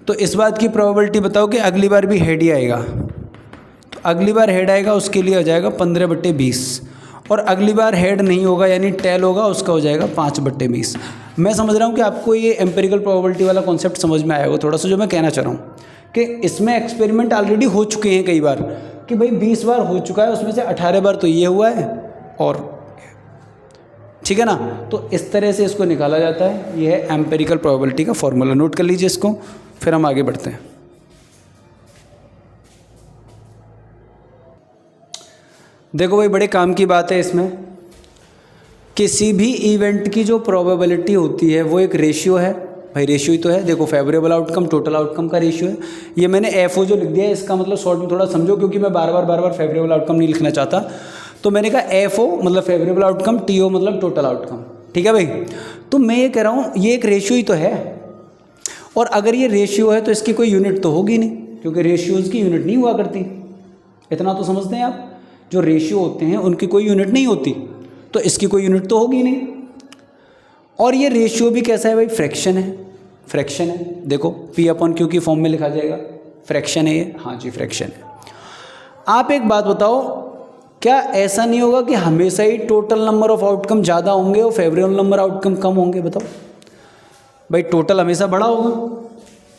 तो इस बात की प्रोबेबिलिटी बताओ कि अगली बार भी हेड ही आएगा। तो अगली बार हेड आएगा, उसके लिए हो जाएगा 15/20, और अगली बार हेड नहीं होगा यानी टेल होगा, उसका हो जाएगा 5/20। मैं समझ रहा हूँ कि आपको ये एम्पेरिकल प्रोबेबिलिटी वाला कॉन्सेप्ट समझ में आया होगा थोड़ा सा। जो मैं कहना चाह रहा हूँ कि इसमें एक्सपेरिमेंट ऑलरेडी हो चुके हैं कई बार, कि भाई 20 बार हो चुका है, उसमें से 18 बार तो ये हुआ है, और ठीक है ना। तो इस तरह से इसको निकाला जाता है। ये है एम्पेरिकल प्रोबेबिलिटी का फॉर्मूला, नोट कर लीजिए इसको, फिर हम आगे बढ़ते हैं। देखो भाई, बड़े काम की बात है इसमें, किसी भी इवेंट की जो प्रोबेबिलिटी होती है वो एक रेशियो है। भाई रेशियो ही तो है, देखो फेवरेबल आउटकम टोटल आउटकम का रेशियो है। ये मैंने एफओ जो लिख दिया है, इसका मतलब शॉर्ट में थोड़ा समझो, क्योंकि मैं बार बार फेवरेबल आउटकम नहीं लिखना चाहता। तो मैंने कहा एफओ मतलब फेवरेबल आउटकम, टीओ मतलब टोटल आउटकम, ठीक है भाई। तो मैं ये कह रहा हूँ ये एक रेशियो ही तो है, और अगर ये रेशियो है तो इसकी कोई यूनिट तो होगी नहीं, क्योंकि रेशियोज़ की यूनिट नहीं हुआ करती। इतना तो समझते हैं आप, जो रेशियो होते हैं उनकी कोई यूनिट नहीं होती, तो इसकी कोई यूनिट तो होगी नहीं। और ये रेशियो भी कैसा है भाई, फ्रैक्शन है, फ्रैक्शन है। देखो P/Q की फॉर्म में लिखा जाएगा, फ्रैक्शन है ये, हाँ जी फ्रैक्शन है। आप एक बात बताओ, क्या ऐसा नहीं होगा कि हमेशा ही टोटल नंबर ऑफ आउटकम ज़्यादा होंगे और फेवरेबल नंबर आउटकम कम होंगे? बताओ भाई, टोटल हमेशा बड़ा होगा,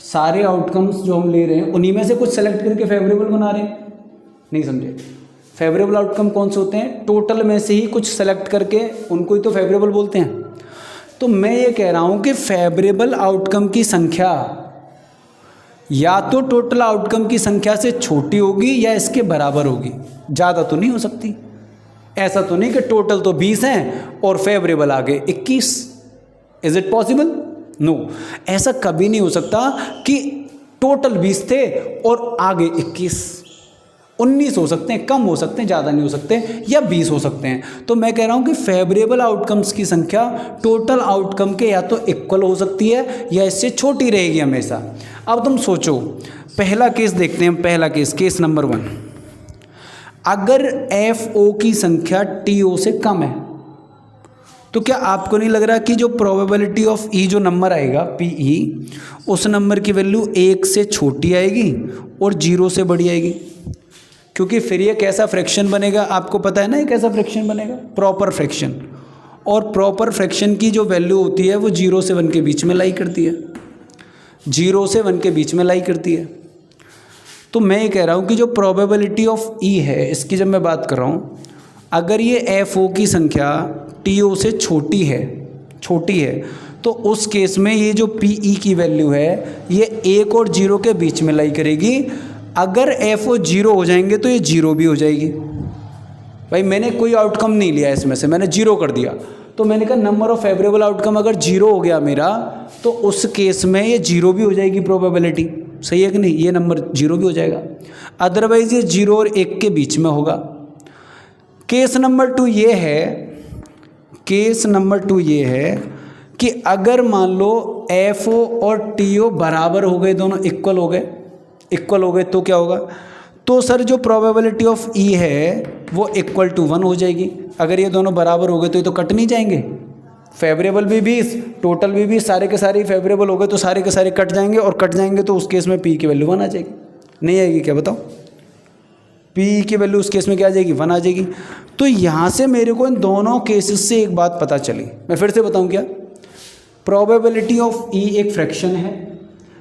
सारे आउटकम्स जो हम ले रहे हैं उन्हीं में से कुछ सेलेक्ट करके फेवरेबल बना रहे हैं, नहीं समझे? फेवरेबल आउटकम कौन से होते हैं? टोटल में से ही कुछ सेलेक्ट करके उनको ही तो फेवरेबल बोलते हैं। तो मैं ये कह रहा हूँ कि फेवरेबल आउटकम की संख्या या तो टोटल आउटकम की संख्या से छोटी होगी या इसके बराबर होगी, ज़्यादा तो नहीं हो सकती। ऐसा तो नहीं कि टोटल तो 20 हैं और फेवरेबल आगे 21। Is it possible? नो, ऐसा कभी नहीं हो सकता कि टोटल 20 थे और आगे 21। 19 हो सकते हैं, कम हो सकते हैं, ज़्यादा नहीं हो सकते, या 20 हो सकते हैं। तो मैं कह रहा हूँ कि फेवरेबल आउटकम्स की संख्या टोटल आउटकम के या तो इक्वल हो सकती है या इससे छोटी रहेगी हमेशा। अब तुम सोचो, पहला केस देखते हैं, पहला केस, केस नंबर 1। अगर FO की संख्या TO से कम है तो क्या आपको नहीं लग रहा कि जो प्रोबेबिलिटी ऑफ E जो नंबर आएगा PE, उस नंबर की वैल्यू 1 से छोटी आएगी और 0 से बड़ी आएगी? क्योंकि फिर ये कैसा फ्रैक्शन बनेगा, आपको पता है ना ये कैसा फ्रैक्शन बनेगा, प्रॉपर फ्रैक्शन। और प्रॉपर फ्रैक्शन की जो वैल्यू होती है वो 0 से 1 के बीच में लाई करती है, 0 से 1 के बीच में लाई करती है। तो मैं ये कह रहा हूँ कि जो प्रोबेबिलिटी ऑफ E है, इसकी जब मैं बात कर रहा हूँ, अगर ये FO की संख्या TO से छोटी है तो उस केस में ये जो PE की वैल्यू है ये 1 और 0 के बीच में लाई करेगी। अगर FO 0 हो जाएंगे तो ये 0 भी हो जाएगी। भाई मैंने कोई आउटकम नहीं लिया इसमें से, मैंने 0 कर दिया, तो मैंने कहा नंबर ऑफ फेवरेबल आउटकम अगर 0 हो गया मेरा, तो उस केस में ये 0 भी हो जाएगी प्रोबेबिलिटी। सही है कि नहीं? ये नंबर 0 भी हो जाएगा। अदरवाइज ये 0 और 1 के बीच में होगा। केस नंबर 2 ये है, केस नंबर 2 ये है कि अगर मान लो FO और TO बराबर हो गए, दोनों इक्वल हो गए तो क्या होगा? तो सर जो प्रोबेबिलिटी ऑफ E है वो इक्वल टू 1 हो जाएगी। अगर ये दोनों बराबर हो गए तो ये तो कट नहीं जाएंगे, फेवरेबल भी 20, टोटल भी 20, सारे के सारे फेवरेबल हो गए तो सारे के सारे कट जाएंगे, और कट जाएंगे तो उस केस में P की वैल्यू 1 आ जाएगी। नहीं आएगी क्या बताओ? P की वैल्यू उस केस में क्या आ जाएगी? 1 आ जाएगी। तो यहाँ से मेरे को इन दोनों केसेस से एक बात पता चली, मैं फिर से बताऊँ क्या? प्रोबेबिलिटी ऑफ E एक फ्रैक्शन है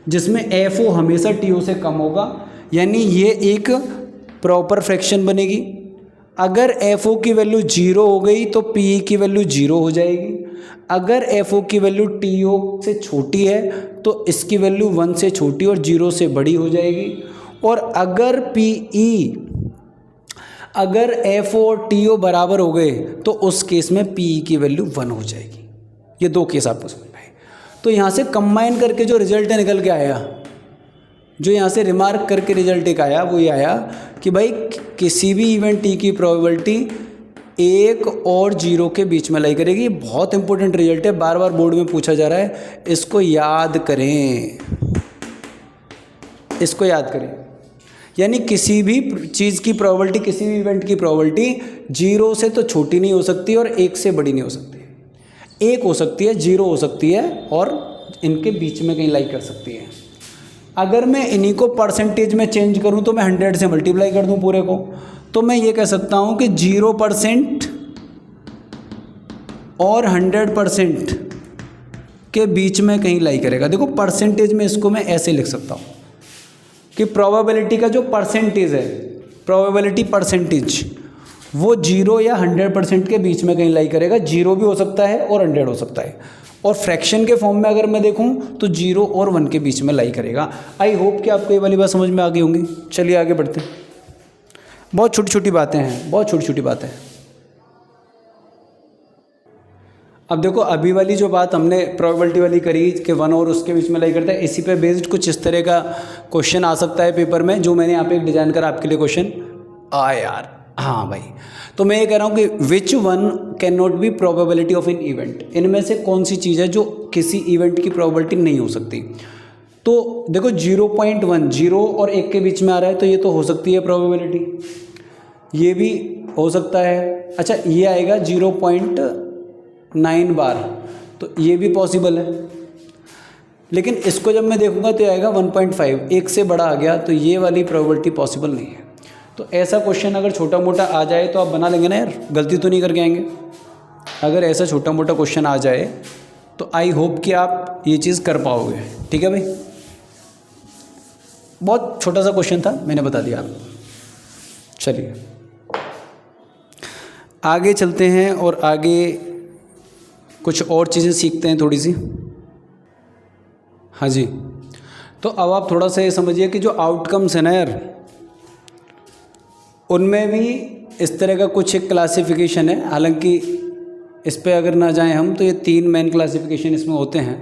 जिसमें FO हमेशा TO से कम होगा, यानी ये एक प्रॉपर फ्रैक्शन बनेगी। अगर FO की वैल्यू 0 हो गई तो PE की वैल्यू 0 हो जाएगी। अगर FO की वैल्यू TO से छोटी है तो इसकी वैल्यू 1 से छोटी और 0 से बड़ी हो जाएगी। और अगर FO और TO बराबर हो गए तो उस केस में PE की वैल्यू 1 हो जाएगी। ये दो केस आपको समझ में आए। तो यहाँ से कंबाइन करके जो रिजल्ट निकल के आया, जो यहाँ से रिमार्क करके रिजल्ट एक आया, वो ये आया कि भाई किसी भी इवेंट T की प्रोबेबिलिटी 1 और 0 के बीच में लाई करेगी। बहुत इंपॉर्टेंट रिजल्ट है, बार बार बोर्ड में पूछा जा रहा है, इसको याद करें, इसको याद करें। यानी किसी भी चीज़ की प्रोबेबिलिटी, किसी भी इवेंट की प्रोबेबिलिटी 0 से तो छोटी नहीं हो सकती और 1 से बड़ी नहीं हो सकती। 1 हो सकती है, 0 हो सकती है, और इनके बीच में कहीं लाई कर सकती है। अगर मैं इन्हीं को परसेंटेज में चेंज करूं तो मैं 100 से मल्टीप्लाई कर दूं पूरे को, तो मैं ये कह सकता हूं कि 0% और 100% के बीच में कहीं लाई करेगा। देखो परसेंटेज में इसको मैं ऐसे लिख सकता हूं कि प्रोबेबिलिटी का जो परसेंटेज है, प्रोबेबिलिटी परसेंटेज, वो 0 या 100% के बीच में कहीं लाई करेगा। 0 भी हो सकता है और 100 हो सकता है। और फ्रैक्शन के फॉर्म में अगर मैं देखूं तो 0 और 1 के बीच में लाई करेगा। आई होप कि आपको ये वाली बात समझ में आ गई होंगी। चलिए आगे बढ़ते हैं। बहुत छोटी छोटी बातें हैं, बहुत छोटी छोटी बातें हैं। अब देखो अभी वाली जो बात हमने प्रोबेबिलिटी वाली करी कि 1 और उसके बीच में लाई करता है, इसी पे बेस्ड कुछ इस तरह का क्वेश्चन आ सकता है पेपर में, जो मैंने यहाँ पे एक डिजाइन करा आपके लिए क्वेश्चन। यार हाँ भाई, तो मैं ये कह रहा हूँ कि which one can not be probability of an event, इनमें से कौन सी चीज़ है जो किसी इवेंट की प्रोबेबिलिटी नहीं हो सकती। तो देखो 0.1 0 और 1 के बीच में आ रहा है तो ये तो हो सकती है प्रोबेबिलिटी, ये भी हो सकता है। अच्छा ये आएगा 0.9 बार, तो ये भी पॉसिबल है। लेकिन इसको जब मैं देखूंगा तो आएगा 1.5, 1 से बड़ा आ गया, तो ये वाली प्रोबेबिलिटी पॉसिबल नहीं है। तो ऐसा क्वेश्चन अगर छोटा मोटा आ जाए तो आप बना लेंगे ना यार, गलती तो नहीं करके आएंगे। अगर ऐसा छोटा मोटा क्वेश्चन आ जाए तो आई होप कि आप ये चीज़ कर पाओगे। ठीक है भाई, बहुत छोटा सा क्वेश्चन था, मैंने बता दिया आपको। चलिए आगे चलते हैं और आगे कुछ और चीज़ें सीखते हैं थोड़ी सी। हाँ जी, तो अब आप थोड़ा सा ये समझिए कि जो आउटकम्स है ना यार, उनमें भी इस तरह का कुछ एक क्लासिफिकेशन है। हालांकि इस पे अगर ना जाएं हम तो ये 3 मेन क्लासिफिकेशन इसमें होते हैं।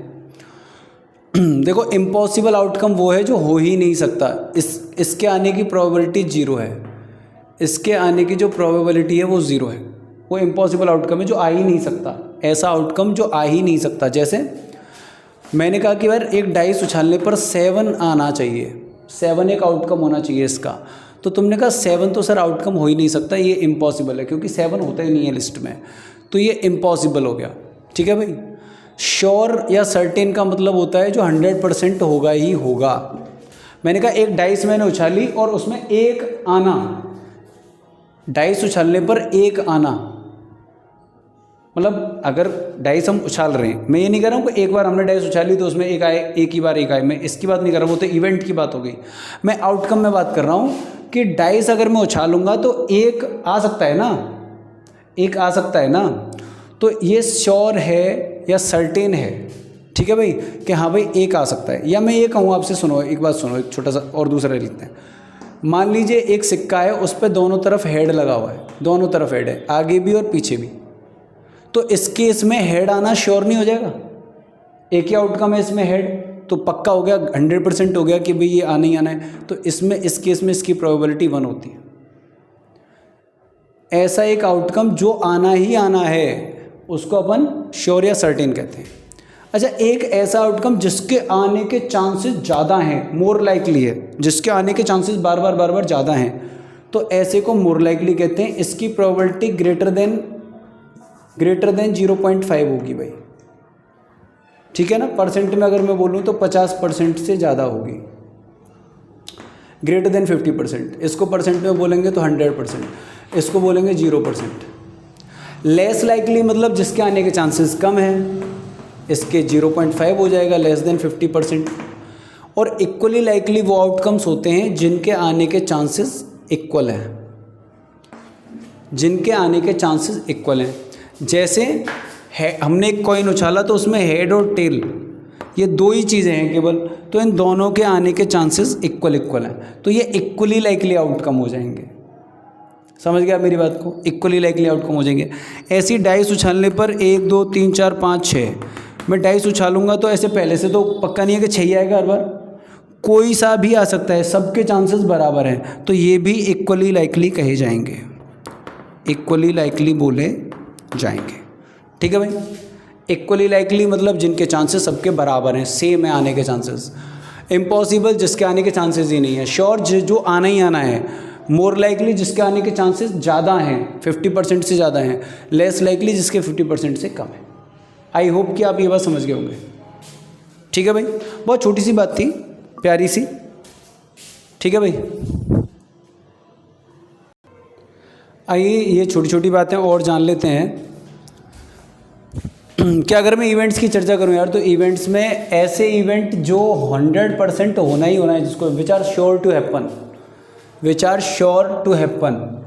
देखो इम्पॉसिबल आउटकम वो है जो हो ही नहीं सकता, इसके आने की प्रोबेबिलिटी 0 है, इसके आने की जो प्रोबेबिलिटी है वो 0 है, वो इम्पॉसिबल आउटकम है जो आ ही नहीं सकता। ऐसा आउटकम जो आ ही नहीं सकता, जैसे मैंने कहा कि यार एक डाइस उछालने पर 7 आना चाहिए, 7 एक आउटकम होना चाहिए इसका, तो तुमने कहा 7 तो सर आउटकम हो ही नहीं सकता, ये इम्पॉसिबल है, क्योंकि 7 होता ही नहीं है लिस्ट में, तो ये इम्पॉसिबल हो गया। ठीक है भाई, श्योर या सर्टेन का मतलब होता है जो 100% होगा ही होगा। मैंने कहा एक डाइस मैंने उछाली और उसमें 1 आना, डाइस उछालने पर 1 आना, मतलब अगर डाइस हम उछाल रहे हैं, मैं ये नहीं कह रहा हूँ कि एक बार हमने डाइस उछाली तो उसमें 1 आए, एक ही बार 1 आए, मैं इसकी बात नहीं कर रहा हूँ, वो तो इवेंट की बात हो गई। मैं आउटकम में बात कर रहा हूँ कि डाइस अगर मैं उछालूंगा तो 1 आ सकता है ना, 1 आ सकता है ना, तो ये श्योर है या सर्टेन है। ठीक है भाई, कि हाँ भाई 1 आ सकता है। या मैं ये कहूँ आपसे, सुनो एक बात सुनो, एक छोटा सा और दूसरा लिखते हैं। मान लीजिए एक सिक्का है, उस पर दोनों तरफ हेड लगा हुआ है, दोनों तरफ हेड है, आगे भी और पीछे भी, तो इस केस में हेड आना श्योर नहीं हो जाएगा? एक ही आउटकम है इसमें हेड, तो पक्का हो गया, 100% हो गया कि भाई ये आना ही आना है, तो इसमें इस केस में इसकी प्रोबेबिलिटी 1 होती है। ऐसा एक आउटकम जो आना ही आना है उसको अपन श्योर या सर्टेन कहते हैं। अच्छा, एक ऐसा आउटकम जिसके आने के चांसेस ज़्यादा हैं, मोर लाइकली है, जिसके आने के चांसेस बार बार ज़्यादा हैं, तो ऐसे को मोर लाइकली कहते हैं। इसकी प्रोबेबिलिटी ग्रेटर देन 0.5 होगी भाई। ठीक है ना, परसेंट में अगर मैं बोलूँ तो 50% से ज़्यादा होगी, ग्रेटर देन 50%। इसको परसेंट में बोलेंगे तो 100%, इसको बोलेंगे 0%। लेस लाइकली मतलब जिसके आने के चांसेस कम हैं, इसके 0.5 हो जाएगा, लेस देन 50%। और इक्वली लाइकली वो आउटकम्स होते हैं जिनके आने के चांसेस इक्वल हैं, जिनके आने के चांसेस इक्वल हैं। जैसे हमने एक कॉइन उछाला तो उसमें हेड और टेल, ये 2 ही चीज़ें हैं केवल, तो इन दोनों के आने के चांसेस इक्वल हैं, तो ये इक्वली लाइकली आउटकम हो जाएंगे। समझ गया मेरी बात को? इक्वली लाइकली आउटकम हो जाएंगे। ऐसी डाइस उछालने पर 1 2 3 4 5 6, मैं डाइस उछालूंगा तो ऐसे पहले से तो पक्का नहीं है कि 6 ही आएगा हर बार, कोई सा भी आ सकता है, सबके चांसेस बराबर हैं, तो ये भी इक्वली लाइकली कहे जाएंगे, इक्वली लाइकली बोले जाएंगे। ठीक है भाई, इक्वली लाइकली मतलब जिनके चांसेस सबके बराबर हैं, सेम है आने के चांसेस। इम्पॉसिबल जिसके आने के चांसेस ही नहीं है। श्योर जो आना ही आना है। मोर लाइकली जिसके आने के चांसेस ज़्यादा हैं, 50% से ज़्यादा हैं। लेस लाइकली जिसके 50% से कम है। आई होप कि आप ये बात समझ गए होंगे। ठीक है भाई, बहुत छोटी सी बात थी, प्यारी सी। ठीक है भाई, आइए ये छोटी छोटी बातें और जान लेते हैं। क्या अगर मैं इवेंट्स की चर्चा करूं यार, तो इवेंट्स में ऐसे इवेंट जो 100% होना ही होना है, जिसको which are sure to happen, which are sure to happen,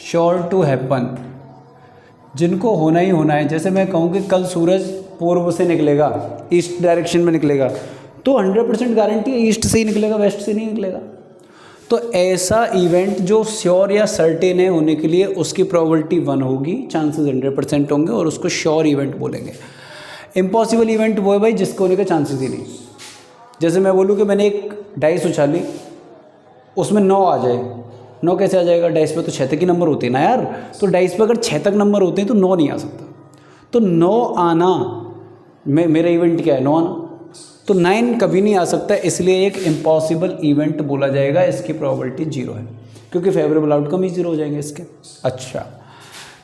sure to happen, जिनको होना ही होना है। जैसे मैं कहूँ कि कल सूरज पूर्व से निकलेगा, ईस्ट डायरेक्शन में निकलेगा, तो 100% गारंटी है ईस्ट से ही निकलेगा, वेस्ट से नहीं निकलेगा। तो ऐसा इवेंट जो श्योर या सर्टेन है होने के लिए उसकी प्रोबेबिलिटी 1 होगी, चांसेस 100% होंगे और उसको श्योर इवेंट बोलेंगे। इम्पॉसिबल इवेंट वो है भाई जिसको होने के चांसेस ही नहीं। जैसे मैं बोलूँ कि मैंने एक डाइस उछाली, उसमें 9 आ जाए, 9 कैसे आ जाएगा? डाइस पे तो 6 तक ही नंबर होते हैं ना यार, तो डाइस पे अगर 6 तक नंबर होते हैं तो 9 नहीं आ सकता। तो 9 आना, मेरा इवेंट क्या है? 9 आना, तो 9 कभी नहीं आ सकता, इसलिए एक इम्पॉसिबल इवेंट बोला जाएगा, इसकी प्रोबेबिलिटी 0 है, क्योंकि फेवरेबल आउटकम ही 0 हो जाएंगे इसके। अच्छा,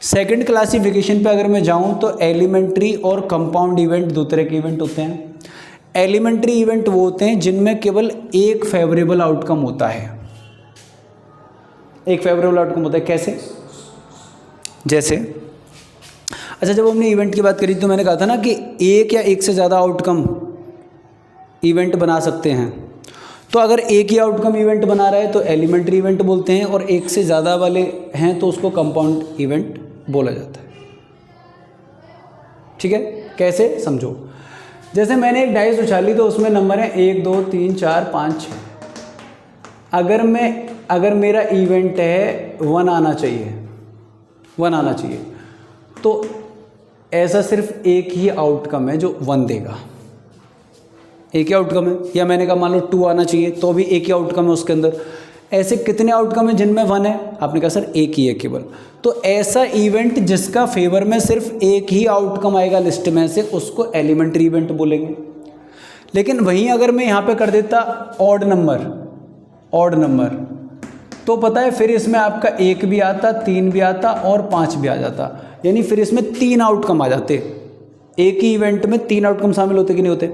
सेकंड क्लासिफिकेशन पे अगर मैं जाऊं तो एलिमेंट्री और कंपाउंड इवेंट दो तरह के इवेंट होते हैं। एलिमेंट्री इवेंट वो होते हैं जिनमें केवल एक फेवरेबल आउटकम होता है। एक फेवरेबल आउटकम होता है, कैसे? जैसे अच्छा, जब हमने इवेंट की बात करी तो मैंने कहा था ना कि एक या एक से ज़्यादा आउटकम इवेंट बना सकते हैं। तो अगर एक ही आउटकम इवेंट बना रहा है तो एलिमेंट्री इवेंट बोलते हैं, और एक से ज़्यादा वाले हैं तो उसको कंपाउंड इवेंट बोला जाता है। ठीक है, कैसे समझो? जैसे मैंने एक डाइस उछाली तो उसमें नंबर है 1 2 3 4 5 6। अगर मेरा इवेंट है 1 आना चाहिए, 1 आना चाहिए, तो ऐसा सिर्फ एक ही आउटकम है जो 1 देगा, एक ही आउटकम है। या मैंने कहा मान लो 2 आना चाहिए, तो भी एक ही आउटकम है उसके अंदर। ऐसे कितने आउटकम है जिनमें 1 है? आपने कहा सर एक ही है केवल। तो ऐसा इवेंट जिसका फेवर में सिर्फ एक ही आउटकम आएगा लिस्ट में से, उसको एलिमेंट्री इवेंट बोलेंगे। लेकिन वहीं अगर मैं यहाँ पे कर देता ऑड नंबर, तो पता है फिर इसमें आपका 1 भी आता, 3 भी आता और 5 भी आ जाता, यानी फिर इसमें 3 आउटकम आ जाते। एक ही इवेंट में 3 आउटकम शामिल होते कि नहीं होते?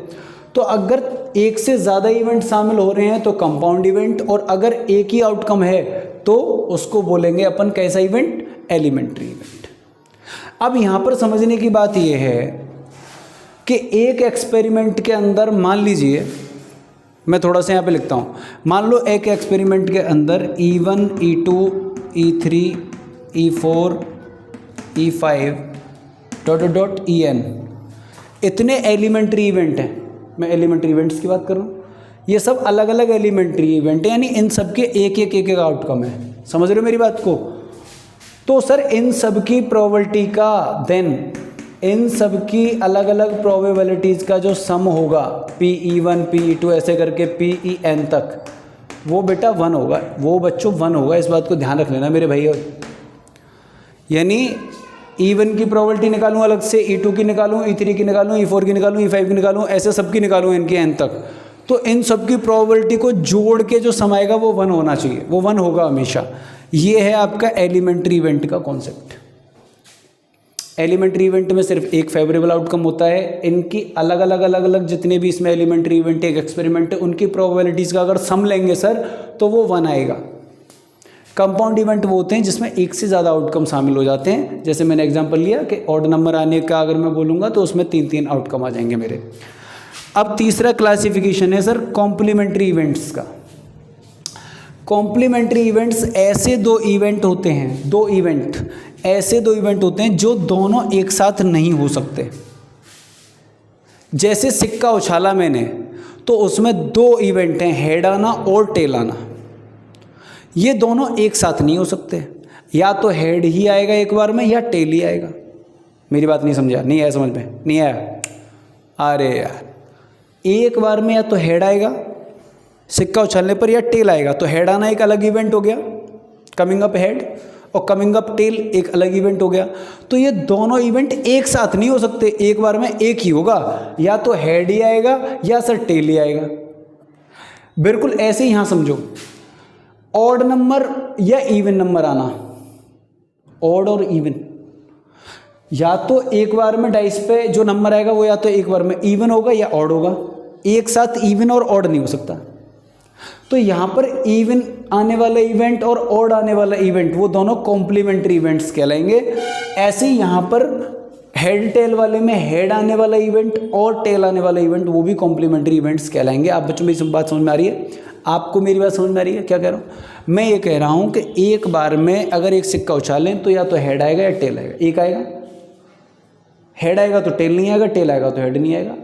तो अगर एक से ज़्यादा इवेंट शामिल हो रहे हैं तो कंपाउंड इवेंट, और अगर एक ही आउटकम है तो उसको बोलेंगे अपन कैसा इवेंट? Elementary event. अब यहाँ पर समझने की बात यह है कि एक एक्सपेरिमेंट के अंदर, मान लीजिए मैं थोड़ा सा यहाँ पे लिखता हूँ, मान लो एक एक्सपेरिमेंट के अंदर E1 E2 E3 E4 E5 ... En इतने एलिमेंट्री इवेंट हैं। मैं एलिमेंट्री इवेंट्स की बात कर रहा हूँ, ये सब अलग अलग एलिमेंट्री इवेंट है, यानी इन सब के एक आउटकम है। समझ रहे हो मेरी बात को? तो सर इन सब की प्रोबेबिलिटी का, इन सब की अलग अलग प्रोबेबिलिटीज़ का जो सम होगा, PE1 PE2 ऐसे करके PEN तक, वो बेटा 1 होगा, वो बच्चों 1 होगा। इस बात को ध्यान रख लेना मेरे भाई। यानी E1 की प्रोबेबिलिटी निकालूं अलग से, E2 की निकालूं, E3 की निकालूं, E4 की निकालूं, E5 की निकालूं, ऐसे सबकी निकालूं इनके N तक, तो इन सब की प्रोबेबिलिटी को जोड़ के जो सम आएगा वो 1 होना चाहिए, वो 1 होगा हमेशा। ये है आपका एलिमेंट्री इवेंट का कॉन्सेप्ट। एलिमेंट्री इवेंट में सिर्फ एक फेवरेबल आउटकम होता है। इनकी अलग अलग जितने भी इसमें एलिमेंट्री इवेंट एक एक्सपेरिमेंट है, उनकी प्रोबेबिलिटीज़ का अगर सम लेंगे सर तो वो 1 आएगा। कंपाउंड इवेंट वो होते हैं जिसमें एक से ज़्यादा आउटकम शामिल हो जाते हैं। जैसे मैंने एग्जांपल लिया कि ऑड नंबर आने का अगर मैं बोलूँगा तो उसमें 3 आउटकम आ जाएंगे मेरे। अब तीसरा क्लासिफिकेशन है सर कॉम्प्लीमेंट्री इवेंट्स का। कॉम्प्लीमेंट्री इवेंट्स ऐसे दो इवेंट होते हैं, ऐसे दो इवेंट होते हैं जो दोनों एक साथ नहीं हो सकते। जैसे सिक्का उछाला मैंने तो उसमें 2 इवेंट हैं, हेड आना और टेल आना। ये दोनों एक साथ नहीं हो सकते, या तो हेड ही आएगा एक बार में या टेल ही आएगा। मेरी बात नहीं समझा? नहीं आया समझ में? नहीं आया? अरे यार, एक बार में या तो हेड आएगा सिक्का उछालने पर, या टेल आएगा। तो हेड आना एक अलग इवेंट हो गया, कमिंग अप हेड, और कमिंग अप टेल एक अलग इवेंट हो गया। तो ये दोनों इवेंट एक साथ नहीं हो सकते, एक बार में एक ही होगा, या तो हेड ही आएगा या सर टेल ही आएगा। बिल्कुल ऐसे ही यहाँ समझो, ऑड नंबर या इवन नंबर आना, ऑड और इवन, या तो एक बार में डाइस पे जो नंबर आएगा वो या तो एक बार में इवन होगा या ऑड होगा, एक साथ इवन और ऑड नहीं हो सकता। तो यहाँ पर इवन आने वाला इवेंट और ऑड आने वाला इवेंट वो दोनों कॉम्प्लीमेंट्री इवेंट्स कहलाएंगे। ऐसे ही यहाँ पर हेड टेल वाले में हेड आने वाला इवेंट और टेल आने वाला इवेंट वो भी कॉम्प्लीमेंट्री इवेंट्स कहलाएंगे। आप बच्चों मेरी बात समझ में आ रही है? आपको मेरी बात समझ में आ रही है? क्या कह रहा हूँ मैं? ये कह रहा हूँ कि एक बार में अगर एक सिक्का उछालें तो या तो हेड आएगा या टेल आएगा। एक आएगा, हेड आएगा तो टेल नहीं आएगा, टेल आएगा तो हेड नहीं आएगा।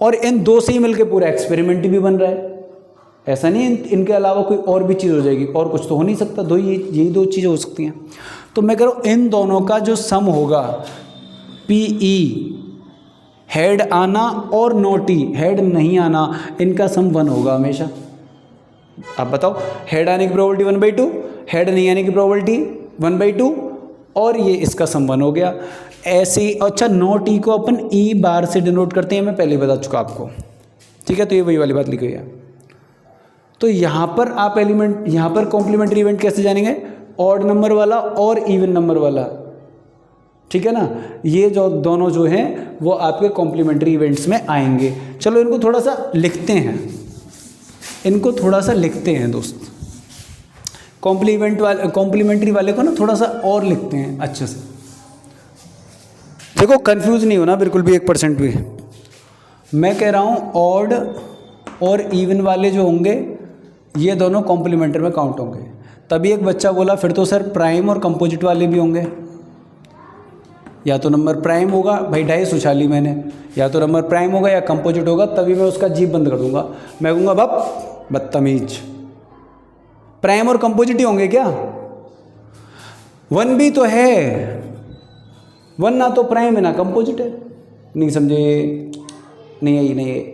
और इन दो से ही मिलकर पूरा एक्सपेरिमेंट भी बन रहा है। ऐसा नहीं इनके अलावा कोई और भी चीज़ हो जाएगी, और कुछ तो हो नहीं सकता। यही दो चीज़ें हो सकती हैं। तो मैं कह रहा हूँ इन दोनों का जो सम होगा, PE हेड आना और नॉट ई हेड नहीं आना, इनका सम 1 होगा हमेशा। आप बताओ, हेड आने की प्रोबेबिलिटी 1/2 हेड नहीं आने की प्रोबेबिलिटी 1/2 और ये इसका सम 1 हो गया। ऐसे ही अच्छा नॉट ई को अपन ई बार से डिनोट करते हैं, मैं पहले बता चुका आपको, ठीक है। तो ये वही वाली बात लिखी हुई है। तो यहाँ पर आप एलिमेंट, यहाँ पर कॉम्प्लीमेंट्री इवेंट कैसे जानेंगे, ऑड नंबर वाला और इवन नंबर वाला, ठीक है ना। ये जो दोनों जो हैं वो आपके कॉम्प्लीमेंट्री इवेंट्स में आएंगे। चलो इनको थोड़ा सा लिखते हैं, इनको थोड़ा सा लिखते हैं दोस्त। कॉम्प्लीमेंट्री वाले को ना थोड़ा सा और लिखते हैं अच्छे से। देखो कंफ्यूज नहीं होना बिल्कुल भी 1% भी। मैं कह रहा हूँ ऑड और इवन वाले जो होंगे ये दोनों कॉम्प्लीमेंट्री में काउंट होंगे। तभी एक बच्चा बोला फिर तो सर प्राइम और कंपोजिट वाले भी होंगे। या तो नंबर प्राइम होगा, भाई 2.5 उछाली मैंने, या तो नंबर प्राइम होगा या कंपोजिट होगा, तभी मैं उसका जीप बंद कर दूंगा। मैं कहूँगा बाप बदतमीज, प्राइम और कंपोजिट ही होंगे क्या? 1 भी तो है, 1 ना तो प्राइम है ना कंपोजिट है। नहीं समझे? नहीं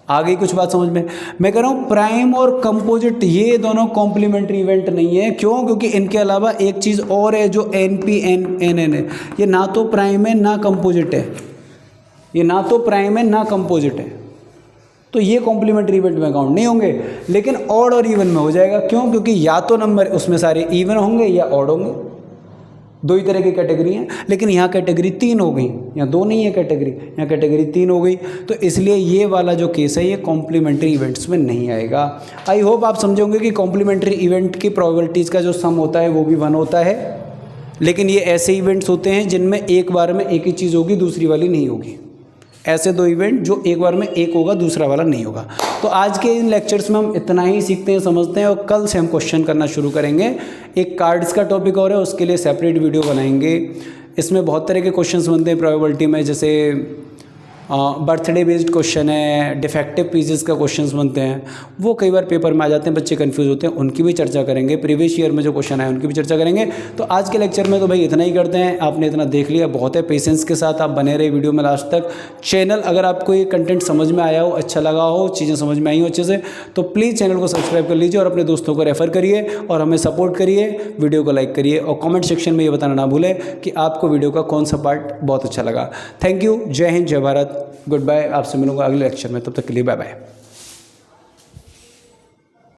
आ गई कुछ बात समझ में? मैं कह रहा हूँ प्राइम और कंपोजिट ये दोनों कॉम्प्लीमेंट्री इवेंट नहीं है। क्यों? क्योंकि इनके अलावा एक चीज़ और है जो NP-NN है। ये ना तो प्राइम है ना कंपोजिट है, ये ना तो प्राइम है ना कंपोजिट है, तो ये कॉम्प्लीमेंट्री इवेंट में काउंट नहीं होंगे। लेकिन ऑड और इवन में हो जाएगा। क्यों? क्योंकि या तो नंबर उसमें सारे इवन होंगे या ऑड होंगे, 2 ही तरह की कैटेगरी हैं। लेकिन यहाँ कैटेगरी 3 हो गई, यहाँ 2 नहीं है कैटेगरी, यहाँ कैटेगरी 3 हो गई। तो इसलिए ये वाला जो केस है ये कॉम्प्लीमेंट्री इवेंट्स में नहीं आएगा। आई होप आप समझोगे कि कॉम्प्लीमेंट्री इवेंट की प्रोबेबिलिटीज़ का जो सम होता है वो भी 1 होता है। लेकिन ये ऐसे इवेंट्स होते हैं जिनमें एक बार में एक ही चीज़ होगी, दूसरी वाली नहीं होगी। ऐसे 2 इवेंट जो एक बार में एक होगा, दूसरा वाला नहीं होगा। तो आज के इन लेक्चर्स में हम इतना ही सीखते हैं, समझते हैं, और कल से हम क्वेश्चन करना शुरू करेंगे। एक कार्ड्स का टॉपिक और है, उसके लिए सेपरेट वीडियो बनाएंगे। इसमें बहुत तरह के क्वेश्चंस बनते हैं प्रोबेबिलिटी में, जैसे बर्थडे बेस्ड क्वेश्चन है, डिफेक्टिव पीसेस का क्वेश्चंस बनते हैं, वो कई बार पेपर में आ जाते हैं, बच्चे कंफ्यूज होते हैं, उनकी भी चर्चा करेंगे। प्रीवियस ईयर में जो क्वेश्चन आए उनकी भी चर्चा करेंगे। तो आज के लेक्चर में तो भाई इतना ही करते हैं। आपने इतना देख लिया, बहुत है। पेशेंस के साथ आप बने रहे वीडियो में लास्ट तक। चैनल अगर आपको ये कंटेंट समझ में आया हो, अच्छा लगा हो, चीज़ें समझ में आई हो अच्छे से, तो प्लीज़ चैनल को सब्सक्राइब कर लीजिए और अपने दोस्तों को रेफर करिए और हमें सपोर्ट करिए। वीडियो को लाइक करिए और कॉमेंट सेक्शन में ये बताना ना भूलें कि आपको वीडियो का कौन सा पार्ट बहुत अच्छा लगा। Thank you. जय हिंद, जय भारत, गुड बाय। आपसे मिलूंगा अगले लेक्चर में, तब तक के लिए बाय बाय।